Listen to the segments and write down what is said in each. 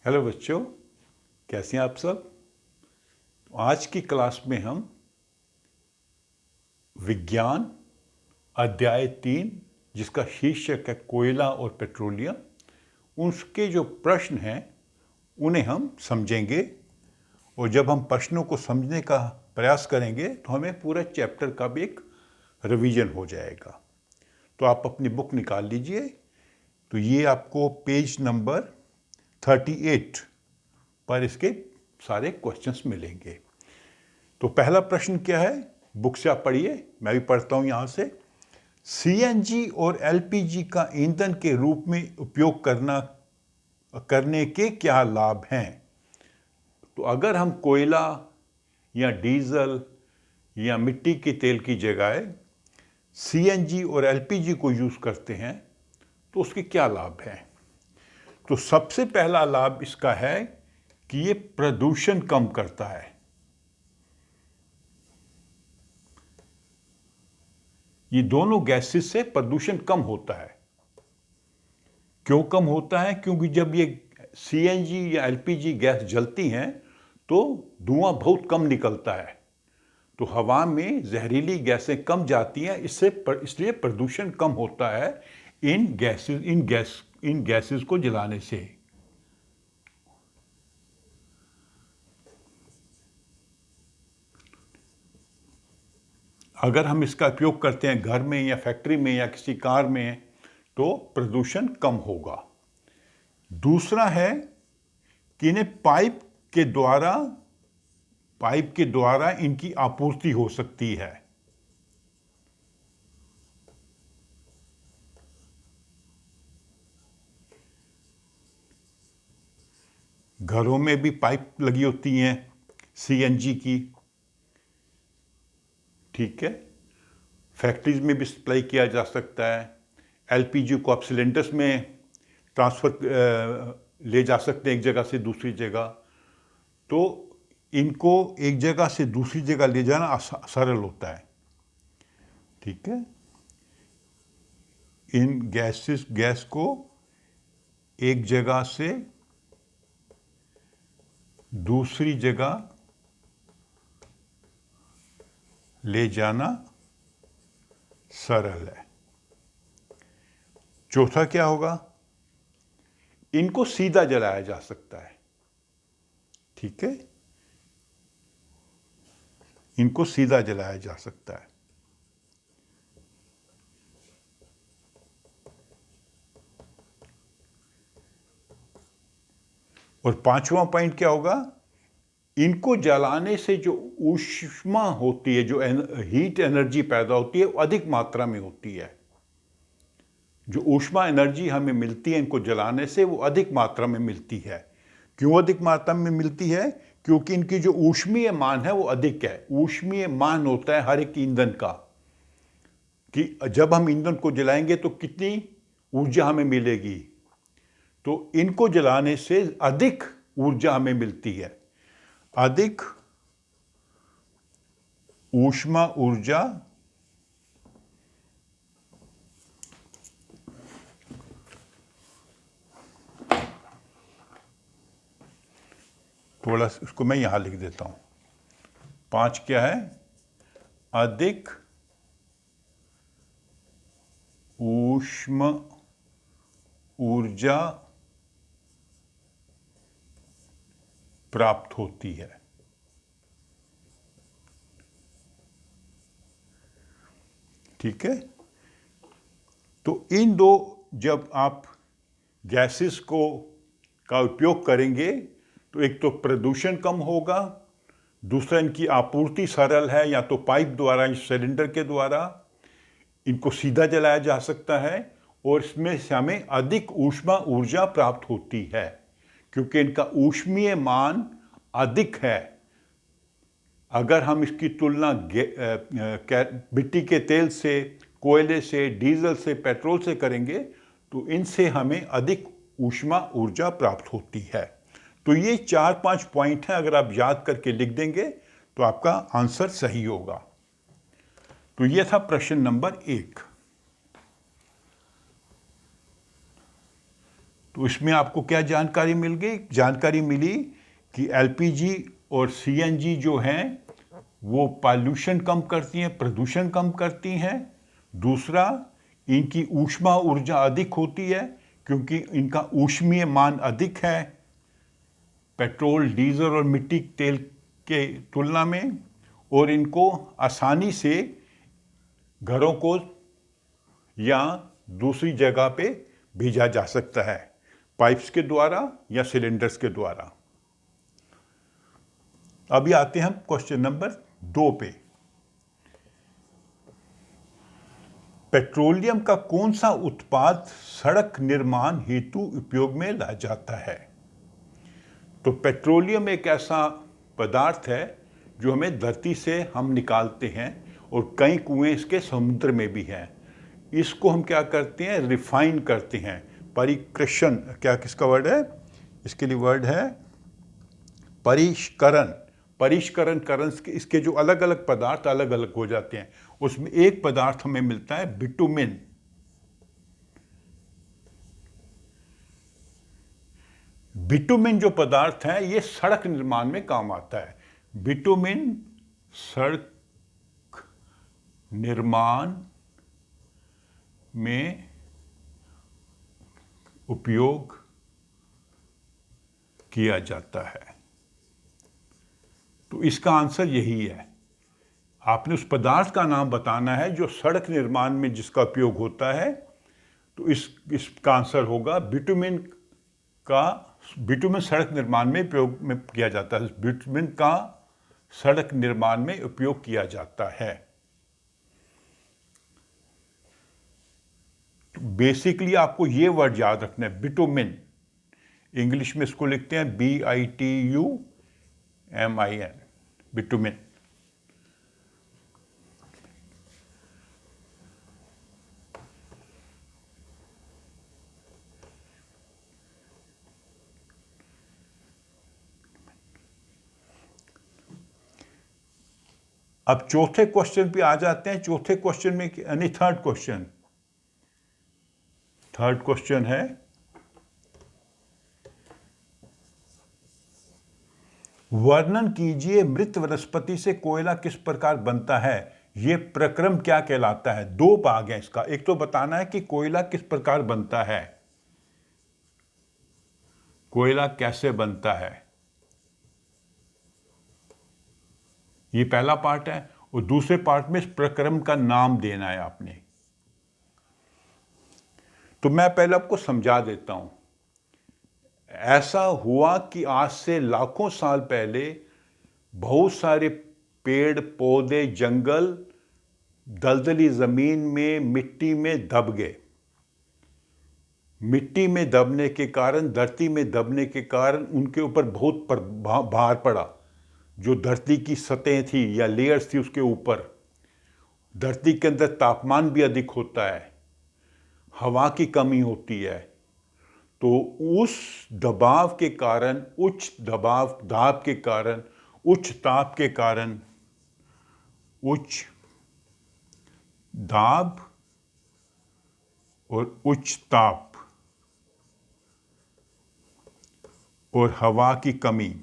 Hello बच्चों, कैसे हैं आप सब। आज की क्लास में हम विज्ञान अध्याय 3, जिसका शीर्षक है कोयला और पेट्रोलियम, उसके जो प्रश्न हैं उन्हें हम समझेंगे। और जब हम प्रश्नों को समझने का प्रयास करेंगे तो हमें पूरा चैप्टर का भी एक रिवीजन हो जाएगा। तो आप अपनी बुक निकाल लीजिए। तो ये आपको पेज नंबर 38 पर इसके सारे क्वेश्चंस मिलेंगे। तो पहला प्रश्न क्या है, बुक से आप पढ़िए, मैं भी पढ़ता हूं यहां से। सीएनजी और एलपीजी का ईंधन के रूप में उपयोग करने के क्या लाभ हैं। तो अगर हम कोयला या डीजल या मिट्टी के तेल की जगह सीएनजी और एलपीजी को यूज करते हैं तो उसके क्या लाभ हैं। तो सबसे पहला लाभ इसका है कि ये प्रदूषण कम करता है। ये दोनों गैसेस से प्रदूषण कम होता है। क्यों कम होता है? क्योंकि जब ये सीएनजी या एलपीजी गैस जलती हैं तो धुआं बहुत कम निकलता है, तो हवा में जहरीली गैसें कम जाती हैं। इसलिए प्रदूषण कम होता है इन गैसेस को जलाने से। अगर हम इसका उपयोग करते हैं घर में या फैक्ट्री में या किसी कार में तो प्रदूषण कम होगा। दूसरा है कि इन्हें पाइप के द्वारा इनकी आपूर्ति हो सकती है। घरों में भी पाइप लगी होती हैं सीएनजी की, ठीक है। फैक्ट्रीज में भी सप्लाई किया जा सकता है। एलपीजी को आप सिलेंडर्स में ले जा सकते हैं एक जगह से दूसरी जगह। तो इनको एक जगह से दूसरी जगह ले जाना सरल होता है, ठीक है। इन गैस को एक जगह से दूसरी जगह ले जाना सरल है। चौथा क्या होगा, इनको सीधा जलाया जा सकता है, ठीक है। इनको सीधा जलाया जा सकता है। और पांचवा पॉइंट क्या होगा, इनको जलाने से जो ऊष्मा होती है, जो हीट एनर्जी पैदा होती है, वो अधिक मात्रा में होती है। जो ऊष्मा एनर्जी हमें मिलती है इनको जलाने से, वो अधिक मात्रा में मिलती है। क्यों अधिक मात्रा में मिलती है? क्योंकि इनकी जो ऊष्मीय मान है वो अधिक है। ऊष्मीय मान होता है हर एक ईंधन का, कि जब हम ईंधन को जलाएंगे तो कितनी ऊर्जा हमें मिलेगी। तो इनको जलाने से अधिक ऊर्जा हमें मिलती है। अधिक ऊष्मा ऊर्जा थोड़ा इसको मैं यहां लिख देता हूं। 5 क्या है, अधिक ऊष्मा ऊर्जा प्राप्त होती है, ठीक है। तो इन दो, जब आप गैसेस का उपयोग करेंगे तो एक तो प्रदूषण कम होगा, दूसरा इनकी आपूर्ति सरल है, या तो पाइप द्वारा या सिलेंडर के द्वारा इनको सीधा जलाया जा सकता है, और इसमें से हमें अधिक ऊष्मा ऊर्जा प्राप्त होती है क्योंकि इनका ऊष्मीय मान अधिक है। अगर हम इसकी तुलना मिट्टी के तेल से, कोयले से, डीजल से, पेट्रोल से करेंगे तो इनसे हमें अधिक ऊष्मा ऊर्जा प्राप्त होती है। तो ये 4-5 पॉइंट हैं, अगर आप याद करके लिख देंगे तो आपका आंसर सही होगा। तो ये था प्रश्न नंबर 1। तो तो इसमें आपको क्या जानकारी मिल गई? जानकारी मिली कि एलपीजी और सीएनजी जो हैं वो पॉल्यूशन कम करती हैं, प्रदूषण कम करती हैं। दूसरा, इनकी ऊष्मा ऊर्जा अधिक होती है क्योंकि इनका ऊष्मीय मान अधिक है पेट्रोल, डीजल और मिट्टी तेल के तुलना में, और इनको आसानी से घरों को या दूसरी जगह पे भेजा जा सकता है, पाइप्स के द्वारा या सिलेंडर्स के द्वारा। अभी आते हैं हम क्वेश्चन नंबर 2 पे। पेट्रोलियम का कौन सा उत्पाद सड़क निर्माण हेतु उपयोग में लाया जाता है? तो पेट्रोलियम एक ऐसा पदार्थ है जो हमें धरती से हम निकालते हैं, और कई कुएं इसके समुद्र में भी हैं। इसको हम क्या करते हैं? रिफाइन करते हैं, परिक्रशन, क्या किसका वर्ड है इसके लिए? वर्ड है परिष्करण। परिष्करण करण इसके जो अलग अलग पदार्थ अलग अलग हो जाते हैं, उसमें एक पदार्थ हमें मिलता है बिटुमिन। बिटुमिन जो पदार्थ है ये सड़क निर्माण में काम आता है। बिटुमिन सड़क निर्माण में उपयोग किया जाता है। तो इसका आंसर यही है। आपने उस पदार्थ का नाम बताना है जो सड़क निर्माण में जिसका उपयोग होता है। तो इसका आंसर होगा बिटुमिन का। बिटुमिन सड़क निर्माण में उपयोग में किया जाता है। बिटुमिन का सड़क निर्माण में उपयोग किया जाता है। तो बेसिकली आपको ये वर्ड याद रखना है, बिटुमिन। इंग्लिश में इसको लिखते हैं BITUMIN, बिटुमिन। अब चौथे क्वेश्चन पे आ जाते हैं। चौथे क्वेश्चन में यानी थर्ड क्वेश्चन है, वर्णन कीजिए मृत वनस्पति से कोयला किस प्रकार बनता है। यह प्रक्रम क्या कहलाता है? 2 भाग हैं इसका। एक तो बताना है कि कोयला किस प्रकार बनता है, कोयला कैसे बनता है, ये पहला पार्ट है। और दूसरे पार्ट में इस प्रक्रम का नाम देना है आपने। तो मैं पहले आपको समझा देता हूं। ऐसा हुआ कि आज से लाखों साल पहले बहुत सारे पेड़ पौधे, जंगल दलदली जमीन में, मिट्टी में दब गए। मिट्टी में दबने के कारण, धरती में दबने के कारण उनके ऊपर बहुत भार पड़ा। जो धरती की सतह थी या लेयर्स थी उसके ऊपर, धरती के अंदर तापमान भी अधिक होता है, हवा की कमी होती है। तो उस दबाव के कारण, उच्च दाब के कारण, उच्च ताप के कारण, उच्च दाब और उच्च ताप और हवा की कमी,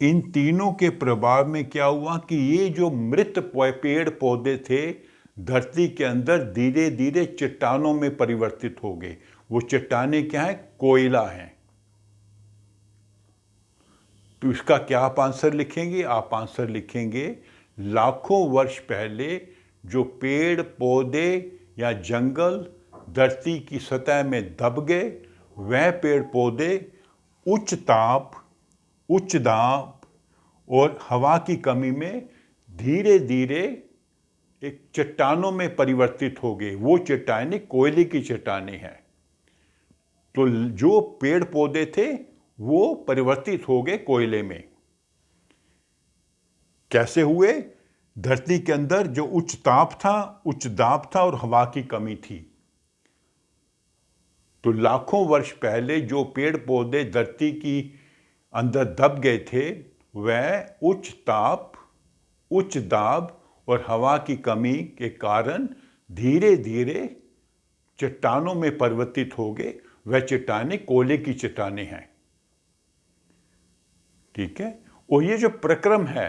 इन तीनों के प्रभाव में क्या हुआ कि ये जो मृत पेड़ पौधे थे धरती के अंदर धीरे धीरे चट्टानों में परिवर्तित हो गए। वो चट्टानें क्या है? कोयला हैं। तो इसका क्या आप आंसर लिखेंगे? आप आंसर लिखेंगे लाखों वर्ष पहले जो पेड़ पौधे या जंगल धरती की सतह में दब गए, वह पेड़ पौधे उच्च ताप, उच्च दाब और हवा की कमी में धीरे धीरे एक चट्टानों में परिवर्तित हो गए। वो चट्टानें कोयले की चट्टानें हैं। तो जो पेड़ पौधे थे वो परिवर्तित हो गए कोयले में। कैसे हुए? धरती के अंदर जो उच्च ताप था, उच्च दाब था और हवा की कमी थी। तो लाखों वर्ष पहले जो पेड़ पौधे धरती की अंदर दब गए थे, वह उच्च ताप, उच्च दाब और हवा की कमी के कारण धीरे धीरे चट्टानों में परिवर्तित हो गए, वह चट्टानें कोयले की चट्टानें हैं। ठीक है। और ये जो प्रक्रम है,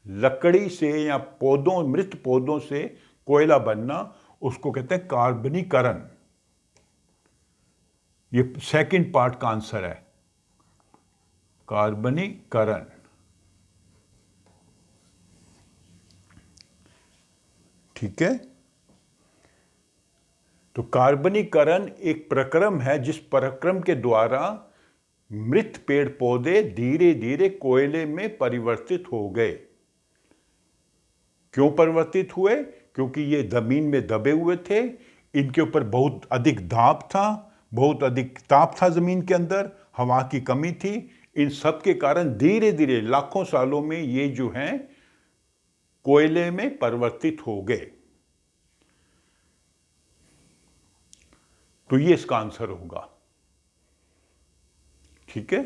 लकड़ी से या पौधों, मृत पौधों से कोयला बनना, उसको कहते हैं कार्बनीकरण। ये सेकंड पार्ट का आंसर है, कार्बनीकरण। ठीक है। तो कार्बनीकरण एक प्रक्रम है जिस प्रक्रम के द्वारा मृत पेड़ पौधे धीरे धीरे कोयले में परिवर्तित हो गए। क्यों परिवर्तित हुए? क्योंकि ये जमीन में दबे हुए थे, इनके ऊपर बहुत अधिक दाब था, बहुत अधिक ताप था जमीन के अंदर, हवा की कमी थी। इन सब के कारण धीरे धीरे लाखों सालों में ये जो हैं कोयले में परिवर्तित हो गए। तो ये इसका आंसर होगा। ठीक है।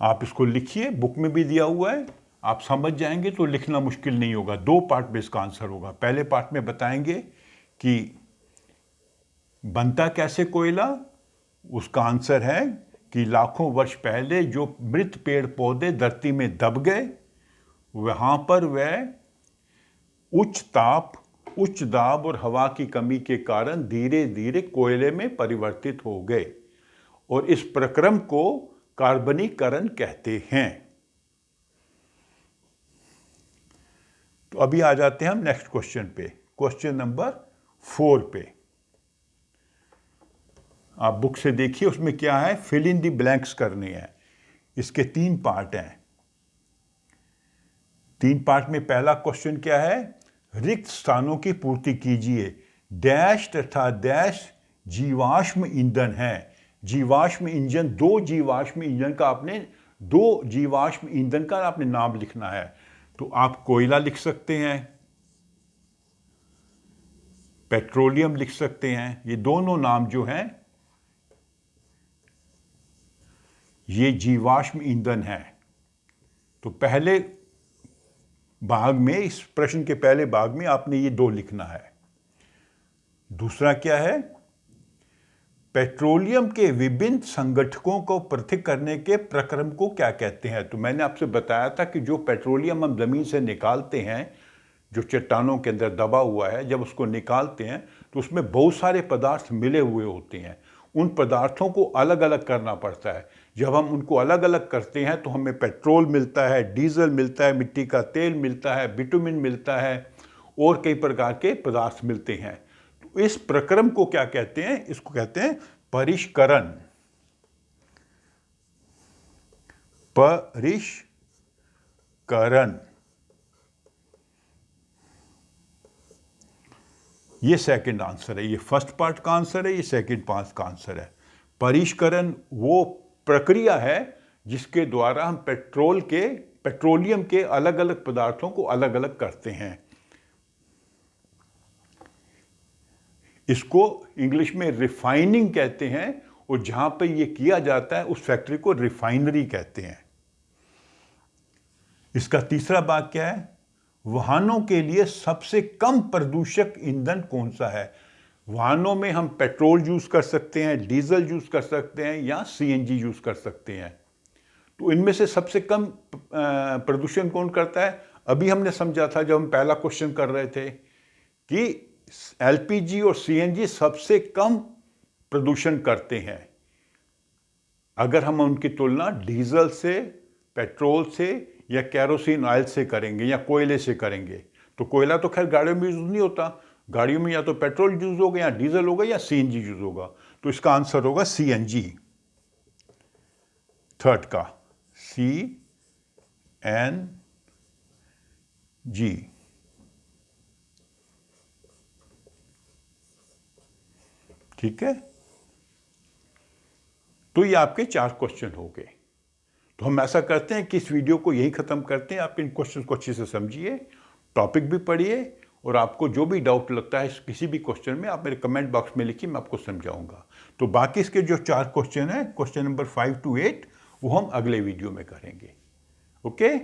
आप इसको लिखिए, बुक में भी दिया हुआ है, आप समझ जाएंगे तो लिखना मुश्किल नहीं होगा। 2 पार्ट में इसका आंसर होगा। पहले पार्ट में बताएंगे कि बनता कैसे कोयला। उसका आंसर है कि लाखों वर्ष पहले जो मृत पेड़ पौधे धरती में दब गए, वहां पर वह उच्च ताप, उच्च दाब और हवा की कमी के कारण धीरे धीरे कोयले में परिवर्तित हो गए, और इस प्रक्रम को कार्बनीकरण कहते हैं। तो अभी आ जाते हैं हम नेक्स्ट क्वेश्चन पे, क्वेश्चन नंबर 4 पे। आप बुक से देखिए, उसमें क्या है, फिल इन द ब्लैंक्स करने हैं। इसके 3 पार्ट हैं। 3 पार्ट में पहला क्वेश्चन क्या है, रिक्त स्थानों की पूर्ति कीजिए। डैश तथा डैश जीवाश्म ईंधन है। जीवाश्म ईंधन, 2 जीवाश्म ईंधन का आपने 2 जीवाश्म ईंधन का आपने नाम लिखना है। तो आप कोयला लिख सकते हैं, पेट्रोलियम लिख सकते हैं। ये दोनों नाम जो हैं ये जीवाश्म ईंधन है। तो पहले भाग में, इस प्रश्न के पहले भाग में आपने ये 2 लिखना है। दूसरा क्या है, पेट्रोलियम के विभिन्न संगठकों को पृथक करने के प्रक्रम को क्या कहते हैं। तो मैंने आपसे बताया था कि जो पेट्रोलियम हम जमीन से निकालते हैं, जो चट्टानों के अंदर दबा हुआ है, जब उसको निकालते हैं तो उसमें बहुत सारे पदार्थ मिले हुए होते हैं। उन पदार्थों को अलग अलग करना पड़ता है। जब हम उनको अलग अलग करते हैं तो हमें पेट्रोल मिलता है, डीजल मिलता है, मिट्टी का तेल मिलता है, बिटुमिन मिलता है, और कई प्रकार के पदार्थ मिलते हैं। तो इस प्रक्रम को क्या कहते हैं, इसको कहते हैं परिष्करण। परिष्करण, ये सेकंड आंसर है। ये फर्स्ट पार्ट का आंसर है, ये सेकंड पार्ट का आंसर है। परिष्करण वो प्रक्रिया है जिसके द्वारा हम पेट्रोलियम के अलग अलग पदार्थों को अलग अलग करते हैं। इसको इंग्लिश में रिफाइनिंग कहते हैं, और जहां पर यह किया जाता है उस फैक्ट्री को रिफाइनरी कहते हैं। इसका तीसरा भाग क्या है, वाहनों के लिए सबसे कम प्रदूषक ईंधन कौन सा है। वाहनों में हम पेट्रोल यूज कर सकते हैं, डीजल यूज कर सकते हैं, या सीएनजी यूज कर सकते हैं। तो इनमें से सबसे कम प्रदूषण कौन करता है। अभी हमने समझा था जब हम पहला क्वेश्चन कर रहे थे कि एलपीजी और सीएनजी सबसे कम प्रदूषण करते हैं। अगर हम उनकी तुलना डीजल से, पेट्रोल से, या कैरोसिन ऑयल से करेंगे, या कोयले से करेंगे, तो कोयला तो खैर गाड़ियों में यूज नहीं होता। गाड़ियों में या तो पेट्रोल यूज होगा, या डीजल होगा, या सीएनजी यूज होगा। तो इसका आंसर होगा सीएनजी, थर्ड का, CNG। ठीक है। तो ये आपके 4 क्वेश्चन हो गए। तो हम ऐसा करते हैं कि इस वीडियो को यही खत्म करते हैं। आप इन क्वेश्चन को अच्छे से समझिए, टॉपिक भी पढ़िए, और आपको जो भी डाउट लगता है किसी भी क्वेश्चन में, आप मेरे कमेंट बॉक्स में लिखिए, मैं आपको समझाऊंगा। तो बाकी इसके जो 4 क्वेश्चन हैं, क्वेश्चन नंबर 5 to 8, वो हम अगले वीडियो में करेंगे। Okay,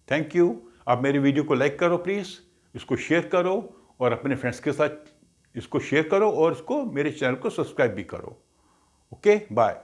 thank you. आप मेरे वीडियो को लाइक करो प्लीज़, इसको शेयर करो, और अपने फ्रेंड्स के साथ इसको शेयर करो और इसको मेरे चैनल को सब्सक्राइब भी करो। Okay, bye.